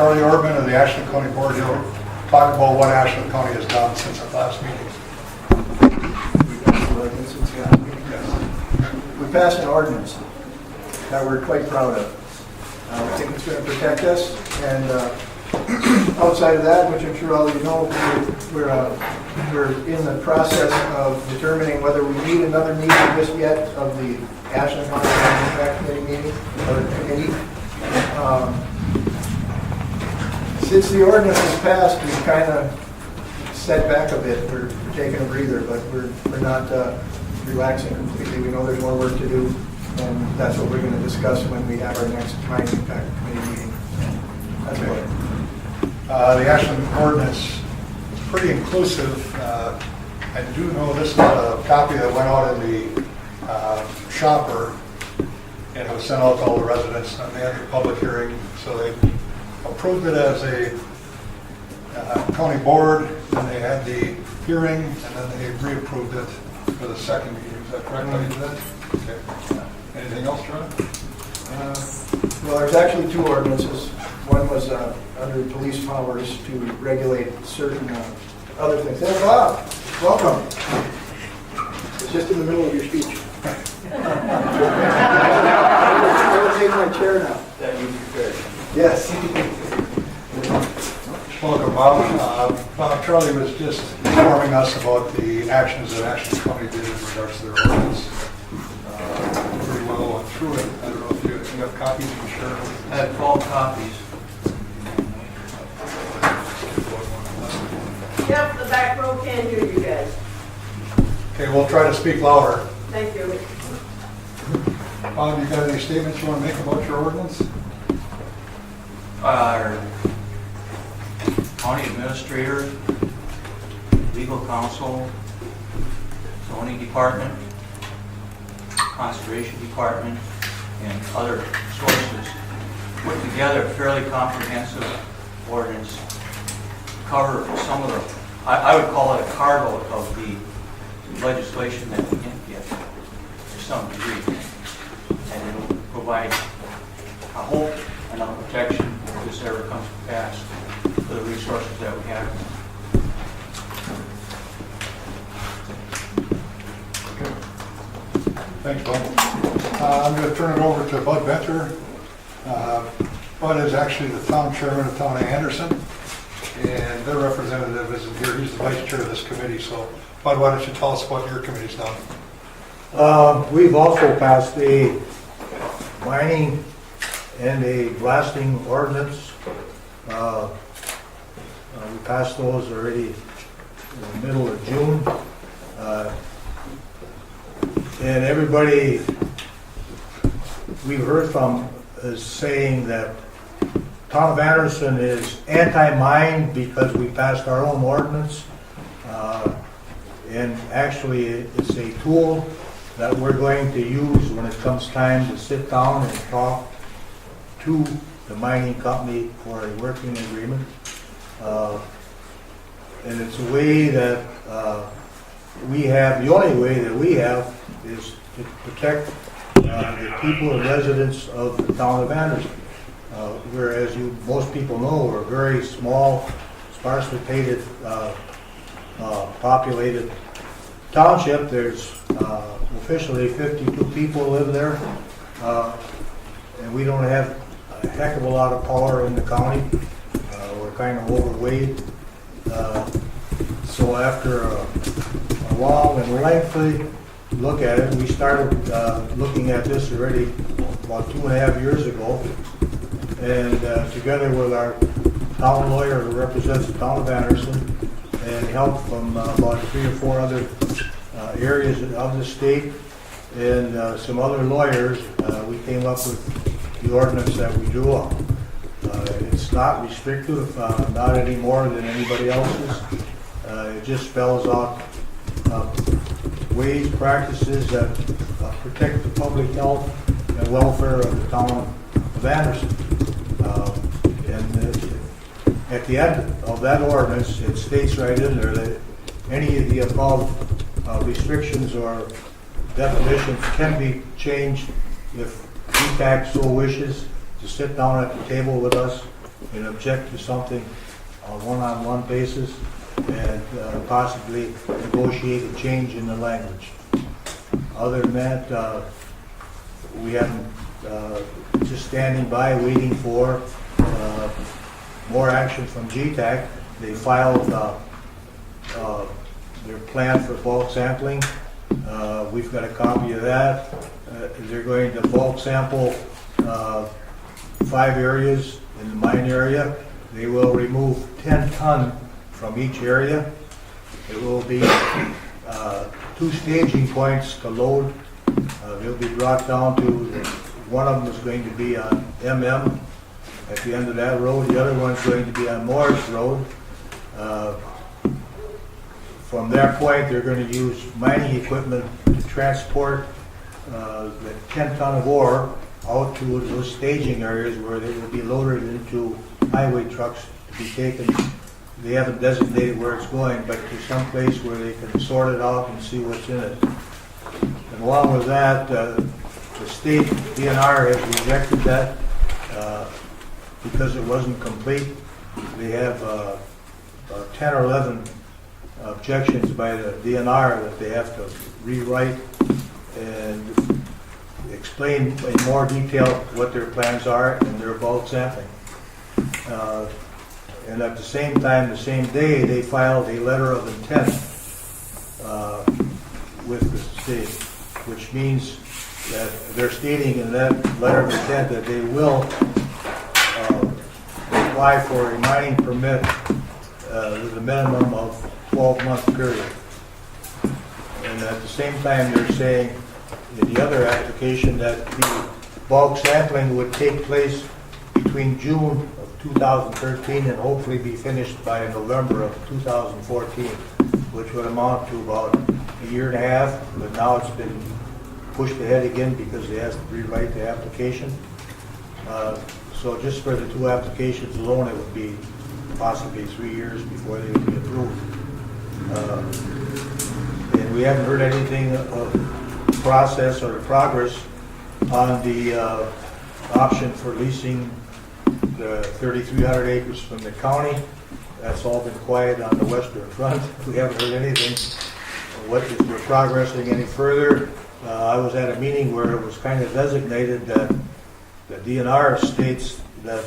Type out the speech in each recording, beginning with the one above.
Charlie Orban of the Ashland County Board. He'll talk about what Ashland County has done since our last meeting. We passed an ordinance that we're quite proud of. I think it's going to protect us, and outside of that, which I'm sure all of you know, we're in the process of determining whether we need another meeting just yet of the Ashland County Contract Committee meeting, or committee. Since the ordinance was passed, we've kind of set back a bit. We're taking a breather, but we're not relaxing completely. We know there's more work to do, and that's what we're going to discuss when we have our next Mining Impact Committee meeting. That's about it. The Ashland ordinance is pretty inclusive. I do know this is a copy that went out in the shopper, and it was sent out to all the residents, and they had the public hearing, so they approved it as a county board, and they had the hearing, and then they reapproved it for the second meeting. Is that correct? Okay. Anything else, John? Well, there's actually two ordinances. One was under police powers to regulate certain other things. Hey, Bob, welcome. It's just in the middle of your speech. I'm going to take my chair now. That you prepared. Yes. Welcome, Bob. Charlie was just informing us about the actions that Ashland County did in regards to their ordinance. Pretty well went through it. I don't know if you have copies you can share. I have 12 copies. Yep, the back row can hear you guys. Okay, we'll try to speak louder. Thank you. Bob, you got any statements you want to make about your ordinance? Our county administrator, legal counsel, zoning department, conservation department, and other sources put together a fairly comprehensive ordinance, cover some of the, I would call it a cargo of the legislation that we didn't get to some degree. And it will provide, I hope, enough protection if this ever comes to pass for the resources that we have. Okay. Thanks, Bud. I'm going to turn it over to Bud Venter. Bud is actually the town chairman of town of Anderson, and their representative isn't here. He's the vice chair of this committee. So, Bud, why don't you tell us what your committee's done? We've also passed a mining and a blasting ordinance. We passed those already in the middle of June. And everybody we've heard from is saying that town of Anderson is anti-mine because we passed our own ordinance. And actually it's a tool that we're going to use when it comes time to sit down and talk to the mining company for a working agreement. And it's a way that we have, the only way that we have is to protect the people and residents of the town of Anderson. Whereas most people know, we're a very small, sparsely populated township. There's officially 52 people live there, and we don't have a heck of a lot of power in the county. We're kind of overweight. So after a long and lengthy look at it, we started looking at this already about 2.5 years ago, and together with our town lawyer who represents the town of Anderson, and help from about 3 or 4 other areas of the state and some other lawyers, we came up with the ordinance that we drew up. It's not restrictive, not any more than anybody else's. It just spells out ways, practices that protect the public health and welfare of the town of Anderson. At the end of that ordinance, it states right in there that any of the above restrictions or definitions can be changed if DTAC so wishes to sit down at the table with us and object to something on a one-on-one basis and possibly negotiate a change in the language. Other than that, we haven't, just standing by waiting for more action from GTAC. They filed their plan for bulk sampling. We've got a copy of that. They're going to bulk sample 5 areas in the mine area. They will remove 10 ton from each area. There will be 2 staging points to load. They'll be brought down to, one of them is going to be on MM at the end of that road. The other one's going to be on Morse Road. From that point, they're going to use mining equipment to transport the 10 ton of ore out to those staging areas where they will be loaded into highway trucks to be taken. They haven't designated where it's going, but to some place where they can sort it out and see what's in it. And along with that, the state DNR has rejected that because it wasn't complete. They have 10 or 11 objections by the DNR that they have to rewrite and explain in more detail what their plans are and their bulk sampling. And at the same time, the same day, they filed a letter of intent with the state, which means that they're stating in that letter of intent that they will apply for a mining permit with a minimum of 12-month period. And at the same time, they're saying in the other application that the bulk sampling would take place between June of 2013 and hopefully be finished by November of 2014, which would amount to about a year and a half, but now it's been pushed ahead again because they have to rewrite the application. So just for the 2 applications alone, it would be possibly 3 years before they would be approved. And we haven't heard anything of the process or the progress on the option for leasing the 3,300 acres from the county. That's all been quiet on the western front. We haven't heard anything. If we're progressing any further, I was at a meeting where it was kind of designated that the DNR states that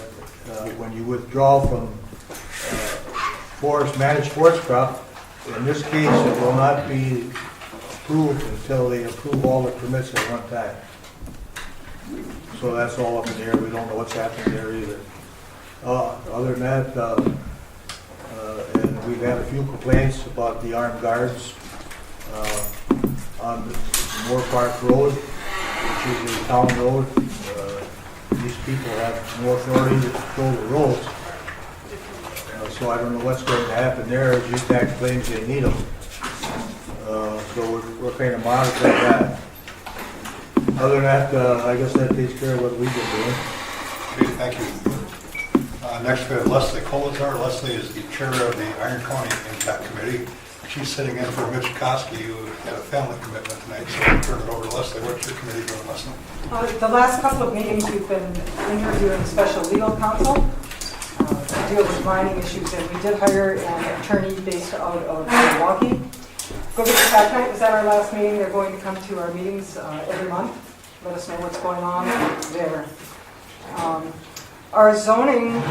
when you withdraw from managed forest crop, in this case, it will not be approved until they approve all the permits at one time. So that's all up in the air. We don't know what's happening there either. Other than that, and we've had a few complaints about the armed guards on the Moore Park Road, which is a town road. These people have no authority to control the roads. So I don't know what's going to happen there. GTAC claims they need them. So we're kind of monitoring that. Other than that, I guess that takes care of what we've been doing. Okay, thank you. Next we have Leslie Kolazar. Leslie is the chair of the Iron County Impact Committee. She's sitting in for Mitch Koski, who had a family commitment tonight. So I'll turn it over to Leslie. What's your committee doing, Leslie? The last couple of meetings, we've been interviewing special legal counsel to deal with mining issues, and we did hire an attorney based out of Milwaukee. Go get the fact night was at our last meeting. They're going to come to our meetings every month, let us know what's going on there. Our zoning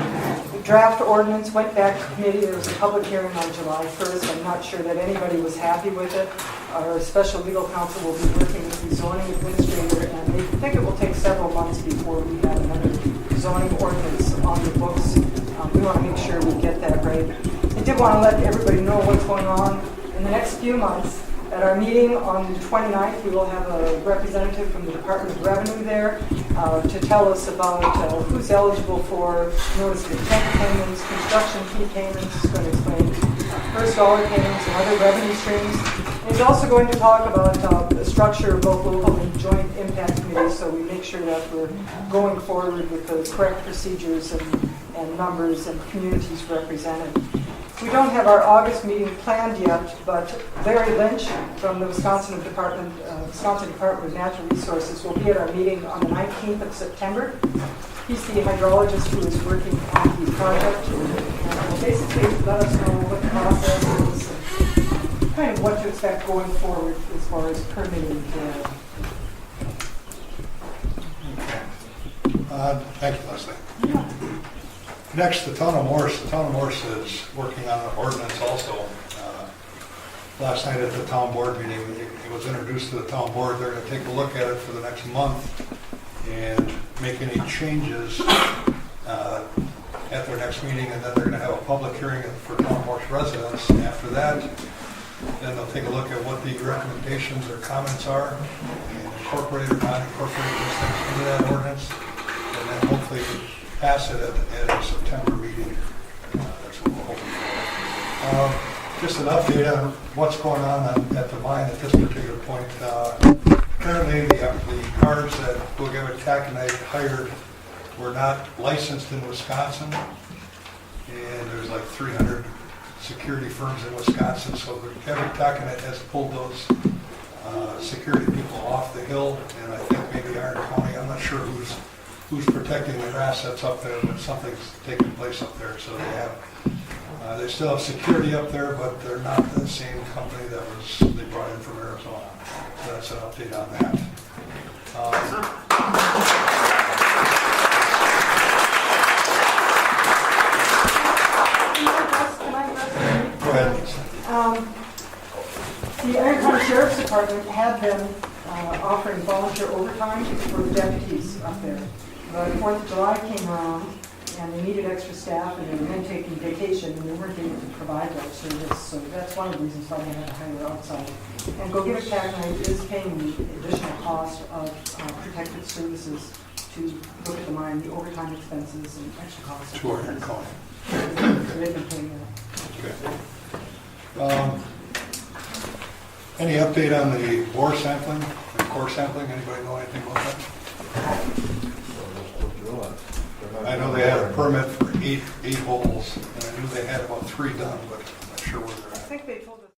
draft ordinance went back to committee. There was a public hearing on July 1st. I'm not sure that anybody was happy with it. Our special legal counsel will be working with the zoning administrator, and they think it will take several months before we have another zoning ordinance on the books. We want to make sure we get that right. I did want to let everybody know what's going on in the next few months. At our meeting on the 29th, we will have a representative from the Department of Revenue there to tell us about who's eligible for notice of intent payments, construction fee payments. It's going to explain first dollar payments and other revenue streams. And he's also going to talk about the structure of both local and joint impact committees, so we make sure that we're going forward with the correct procedures and numbers and communities represented. We don't have our August meeting planned yet, but Larry Lynch from the Wisconsin Department of Natural Resources will be at our meeting on the 19th of September. He's the hydrologist who is working on the project, and will basically let us know what the process is, and kind of what to expect going forward as far as permitting. Thank you, Leslie. Next, the town of Morse. The town of Morse is working on an ordinance also. Last night at the town board meeting, it was introduced to the town board. They're going to take a look at it for the next month and make any changes at their next meeting, and then they're going to have a public hearing for town of Morse residents. After that, then they'll take a look at what the recommendations or comments are and incorporate or not incorporate those things into that ordinance, and then hopefully pass it at a September meeting. That's what we're hoping for. Just an update on what's going on at the mine at this particular point. Currently, the cars that Bogavic Taconite hired were not licensed in Wisconsin, and there's like 300 security firms in Wisconsin, so Bogavic Taconite has pulled those security people off the hill, and I think maybe Iron County, I'm not sure who's protecting their assets up there, but something's taking place up there, so they still have security up there, but they're not the same company that they brought in from Arizona. So that's an update on that. Go ahead, Lisa. The Iron County Sheriff's Department had been offering volunteer overtime for the deputies up there. But 4th of July came around, and they needed extra staff, and they were then taking vacation, and they weren't able to provide that service. So that's one of the reasons why they had to hire outside. And Bogavic Taconite is paying the additional cost of protective services to look at the mine, the overtime expenses and extra costs. To Iron County. They've been paying that. Okay. Any update on the bore sampling, the core sampling? Anybody know anything about that? I know they had a permit for eight holes, and I knew they had about 3 done, but I'm not sure where they're I at. think they told us.